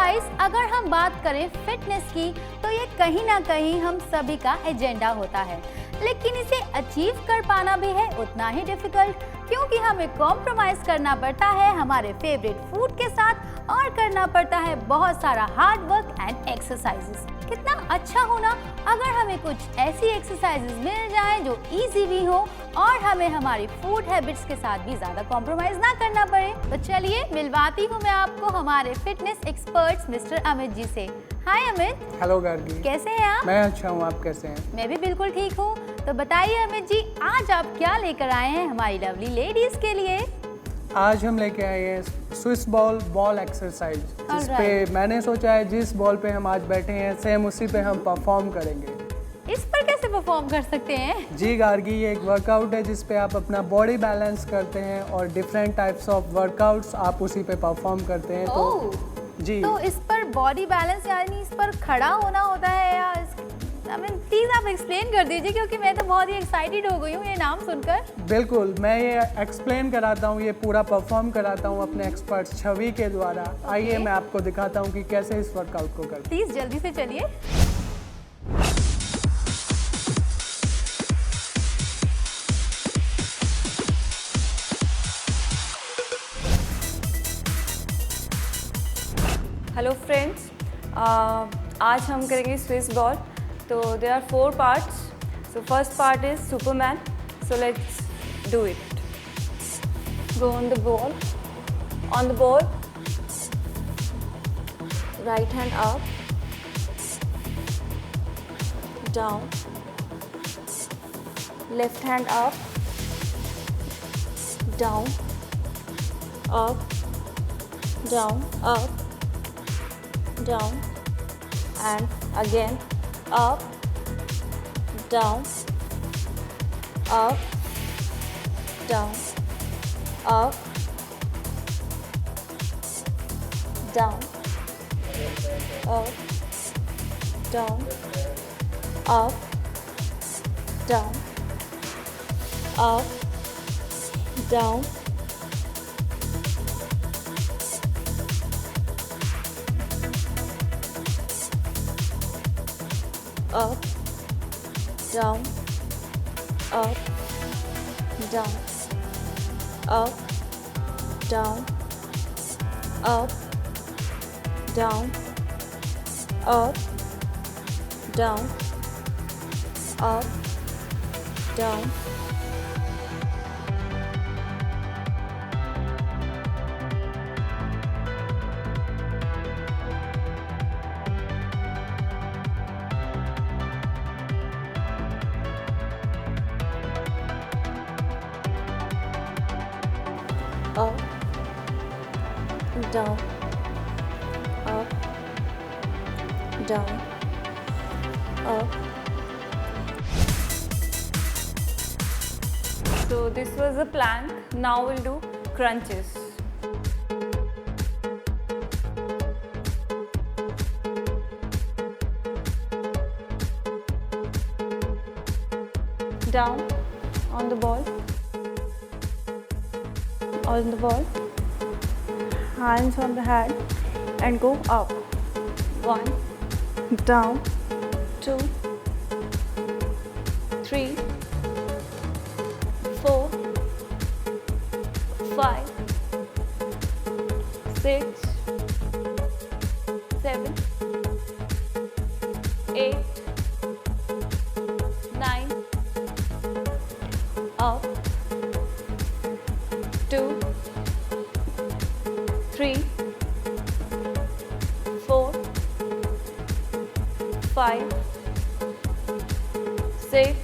Guys, अगर हम बात करें फिटनेस की तो ये कहीं ना कहीं हम सभी का एजेंडा होता है, लेकिन इसे अचीव कर पाना भी है उतना ही डिफिकल्ट, क्योंकि हमें कॉम्प्रोमाइज करना पड़ता है हमारे फेवरेट फूड के साथ और करना पड़ता है बहुत सारा हार्ड वर्क एंड एक्सरसाइजेस। कितना अच्छा हो ना अगर हमें कुछ ऐसी एक्सरसाइजेस मिल जाएं जो इजी भी हो और हमें हमारी फूड हैबिट्स के साथ भी ज्यादा कॉम्प्रोमाइज ना करना पड़े। तो चलिए मिलवाती हूँ मैं आपको हमारे fitness experts mister Amit ji से। हाय अमित। हेलो गार्गी, कैसे हैं आप? मैं अच्छा हूँ, आप कैसे हैं? मैं भी बिल्कुल ठीक हूँ। तो बताइए अमित जी, आज आप क्या लेकर आए हैं हमारी लवली लेडीज के लिए? आज हम लेके आए हैं स्विस बॉल एक्सरसाइज, जिस पे मैंने सोचा है जिस बॉल पे हम आज बैठे हैं सेम उसी पे हम परफॉर्म करेंगे। इस पर कैसे परफॉर्म कर सकते हैं? जी गार्गी, ये एक वर्कआउट है जिस पे आप अपना बॉडी बैलेंस करते हैं और डिफरेंट टाइप्स ऑफ वर्कआउट्स आप उसी पे परफॉर्म करते हैं। तो जी, तो इस पर बॉडी बैलेंस यानी इस पर खड़ा होना होता है या प्लीज आप एक्सप्लेन कर दीजिए, क्योंकि मैं तो बहुत ही एक्साइटेड हो गई हूँ ये नाम सुनकर। बिल्कुल, मैं ये एक्सप्लेन कराता हूँ, ये पूरा परफॉर्म कराता हूँ अपने एक्सपर्ट छवि के द्वारा। आइए मैं आपको दिखाता हूँ कि कैसे इस वर्कआउट को करते हैं। प्लीज जल्दी से चलिए। हेलो फ्रेंड्स, आज हम करेंगे स्विस बॉल। तो there are 4 parts. So first part is superman. So let's do it. Go on the ball, right hand up, down, left hand up, down, up, down, up, down, and again up, down, up, down, up, down, up, down, up, down, up, down, up, down, up, down, up, down, up, down, up, down, up, down. Up, down, up, down, up. So this was a plank. Now we'll do crunches. Down on the ball. On the ball, hands on the head and go up. 1, down, 2, 3, 4, 5, 6, 7, 8, 9, up, 2, 3, 4, 5, 6,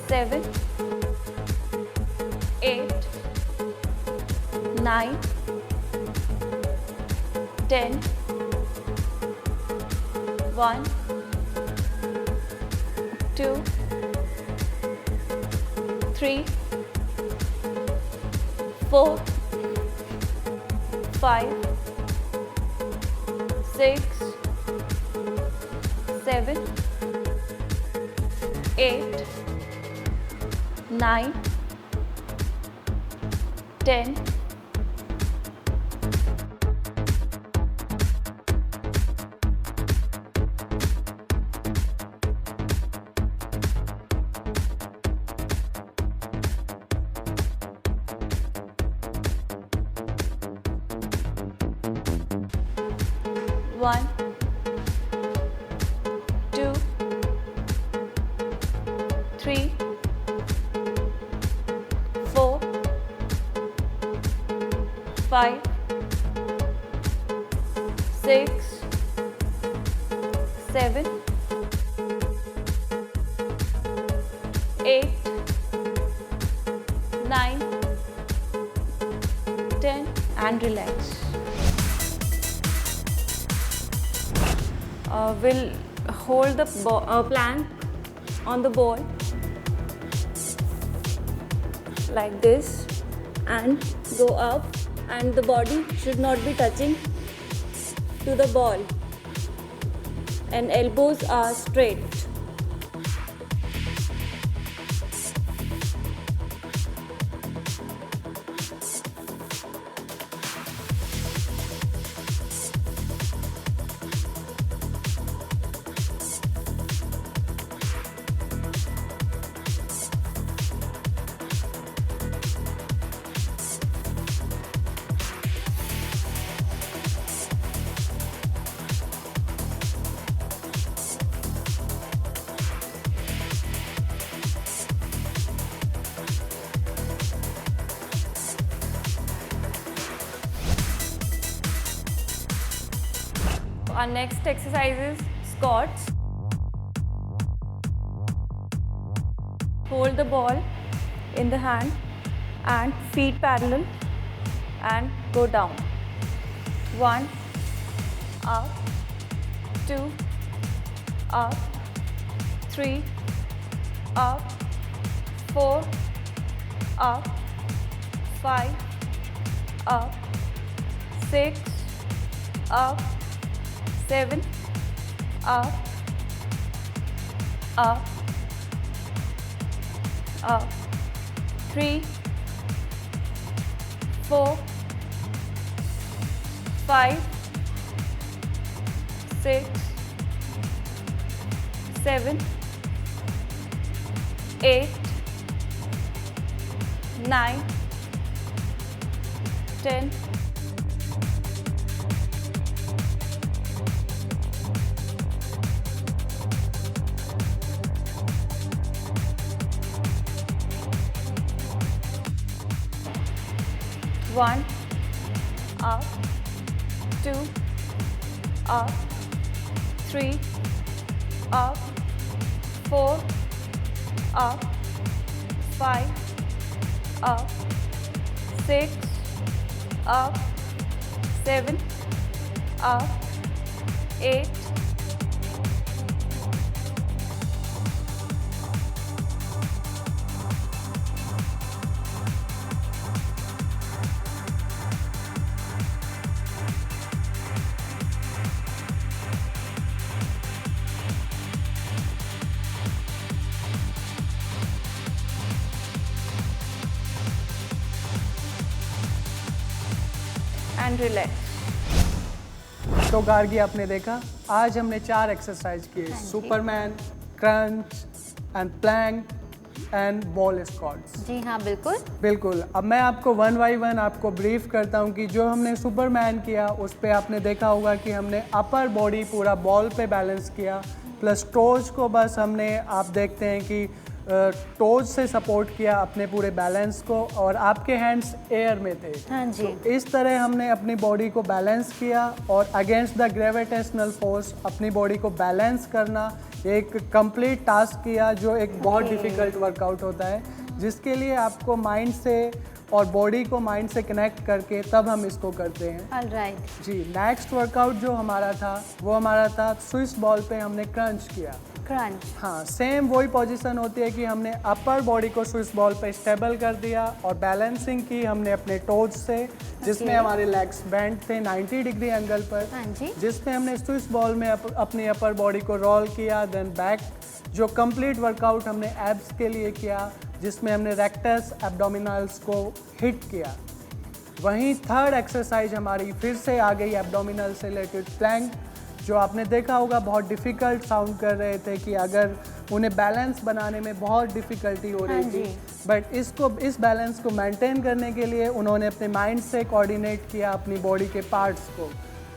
7, 8, 9, 10, 1, 2, 3, 4, 5, 6, 7, 8, 9, 10, 1, 2, 3, 4, 5, 6, 7, 8, 9, 10 and relax. We'll hold the plank on the ball like this and go up, and the body should not be touching to the ball and elbows are straight. Our next exercise is squats. Hold the ball in the hand and feet parallel and go down. 1, up, 2, up, 3, up, 4, up, 5, up, 6, up, 7, up, up, up, 3, 4, 5, 6, 7, 8, 9, 10. One, up, 2, up, 3, up, 4, up, 5, up, 6, up, 7, up, 8, 'and relax. तो गार्गी आपने देखा, आज हमने 4 exercise किए, superman, crunch and plank and ball squats. जी हाँ, बिल्कुल। बिल्कुल। अब मैं आपको 1 बाय 1 आपको ब्रीफ करता हूँ कि जो हमने सुपरमैन किया उस पे आपने देखा होगा कि हमने अपर बॉडी पूरा बॉल पे बैलेंस किया, प्लस टोज को बस हमने आप देखते हैं कि टोज से सपोर्ट किया अपने पूरे बैलेंस को, और आपके हैंड्स एयर में थे। हाँ जी। तो इस तरह हमने अपनी बॉडी को बैलेंस किया और अगेंस्ट द ग्रेविटेशनल फोर्स अपनी बॉडी को बैलेंस करना एक कंप्लीट टास्क किया, जो एक बहुत डिफ़िकल्ट वर्कआउट होता है, जिसके लिए आपको माइंड से और बॉडी को माइंड से कनेक्ट करके तब हम इसको करते हैं। ऑलराइट। जी, नेक्स्ट वर्कआउट जो हमारा था वो हमारा था स्विस बॉल पे हमने क्रंच किया। क्रंच। हाँ, सेम वही पोजीशन होती है कि हमने अपर बॉडी को स्विस बॉल पे स्टेबल कर दिया और बैलेंसिंग की हमने अपने टोज से, जिसमें हमारे लेग्स बेंड थे 90 डिग्री एंगल पर। हाँ जी। जिसमें हमने स्विस बॉल में अपनी अपर बॉडी को रोल किया, देन बैक जो कंप्लीट वर्कआउट हमने एब्स के लिए किया, जिसमें हमने रेक्टस एब्डोमिनल्स को हिट किया। वहीं थर्ड एक्सरसाइज हमारी फिर से आ गई एब्डोमिनल से रिलेटेड प्लैंक, जो आपने देखा होगा बहुत डिफ़िकल्ट साउंड कर रहे थे कि अगर उन्हें बैलेंस बनाने में बहुत डिफ़िकल्टी हो रही थी, बट इस बैलेंस को मेंटेन करने के लिए उन्होंने अपने माइंड से कोऑर्डिनेट किया अपनी बॉडी के पार्ट्स को।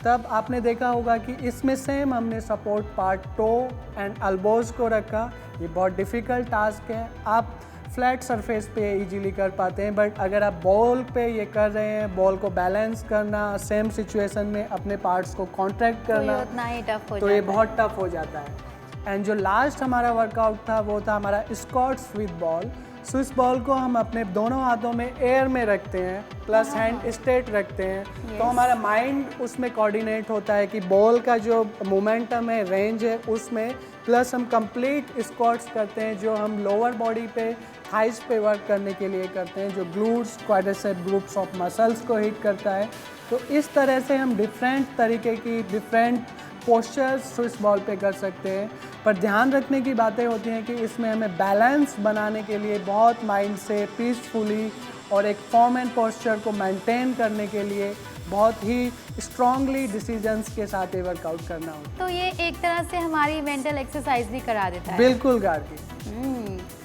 तब आपने देखा होगा कि इसमें सेम हमने सपोर्ट पार्ट टो एंड अल्बोज को रखा। ये बहुत डिफ़िकल्ट टास्क है, आप फ्लैट सरफेस पे इजीली कर पाते हैं, बट अगर आप बॉल पे ये कर रहे हैं, बॉल को बैलेंस करना, सेम सिचुएशन में अपने पार्ट्स को कॉन्ट्रैक्ट करना, तो उतना ही टफ हो तो जाता ये है। बहुत टफ हो जाता है। एंड जो लास्ट हमारा वर्कआउट था वो था हमारा squats with ball. Swiss ball को हम अपने दोनों हाथों में एयर में रखते हैं, प्लस हैंड स्ट्रेट रखते हैं, तो हमारा माइंड उसमें कोऑर्डिनेट होता है कि बॉल का जो मोमेंटम है, रेंज है उसमें, प्लस हम कंप्लीट स्क्वाट्स करते हैं जो हम लोअर बॉडी पे, थाइस पे वर्क करने के लिए करते हैं, जो glutes, quadricep groups of muscles को हिट करता है। तो इस तरह से हम डिफरेंट तरीके की डिफरेंट पोस्चर्स स्विस बॉल पे कर सकते हैं। पर ध्यान रखने की बातें होती हैं कि इसमें हमें बैलेंस बनाने के लिए बहुत माइंड से पीसफुली और एक फॉर्म एंड पोस्चर को मेंटेन करने के लिए बहुत ही स्ट्रांगली डिसीजंस के साथ ये वर्कआउट करना होता तो ये एक तरह से हमारी मेंटल एक्सरसाइज भी करा देता है। है। बिल्कुल गार्गी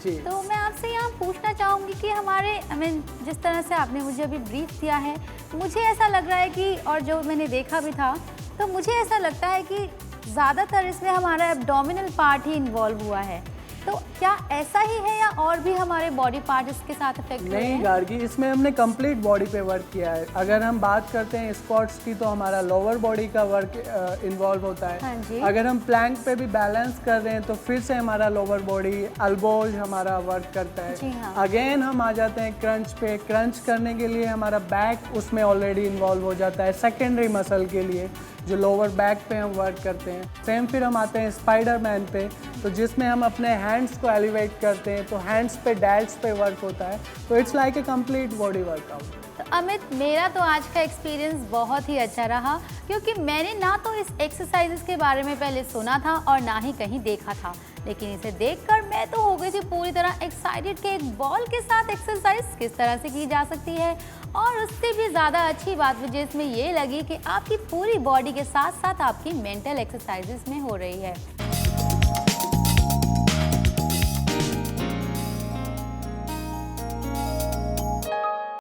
जी। तो मैं आपसे यहाँ पूछना चाहूँगी कि हमारे जिस तरह से आपने मुझे अभी ब्रीफ दिया है, मुझे ऐसा लग रहा है कि, और जो मैंने देखा भी था, तो मुझे ऐसा लगता है कि ज़्यादातर इसमें हमारा एब्डोमिनल पार्ट ही इन्वॉल्व हुआ है। तो क्या ऐसा ही है या और भी हमारे बॉडी पार्ट इसके साथ इफेक्ट हुए हैं? नहीं गार्गी, इसमें हमने कंप्लीट बॉडी पे वर्क किया है। अगर हम बात करते हैं स्क्वाट्स की तो हमारा लोअर बॉडी का वर्क इन्वॉल्व होता है। हाँ जी। अगर हम प्लैंक पे भी बैलेंस कर रहे हैं तो फिर से हमारा लोअर बॉडी, अल्बोज हमारा वर्क करता है। जी हाँ। अगेन हम आ जाते हैं क्रंच पे। क्रंच करने के लिए हमारा बैक उसमें ऑलरेडी इन्वॉल्व हो जाता है, सेकेंडरी मसल के लिए जो लोअर बैक पे हम वर्क करते हैं। सेम फिर हम आते हैं स्पाइडरमैन पे, तो जिसमें हम अपने हैंड्स को एलिवेट करते हैं, तो हैंड्स पे, डैल्स पे वर्क होता है। तो it's like a complete body workout. तो अमित, मेरा तो आज का एक्सपीरियंस बहुत ही अच्छा रहा, क्योंकि मैंने ना तो इस एक्सरसाइजेस के बारे में पहले सुना था और ना ही कहीं देखा था, लेकिन इसे देखकर मैं तो हो गई थी पूरी तरह एक्साइटेड कि एक बॉल के साथ एक्सरसाइज किस तरह से की जा सकती है। और उससे भी ज़्यादा अच्छी बात मुझे इसमें ये लगी कि आपकी पूरी बॉडी के साथ साथ आपकी मेंटल एक्सरसाइजेस में हो रही है।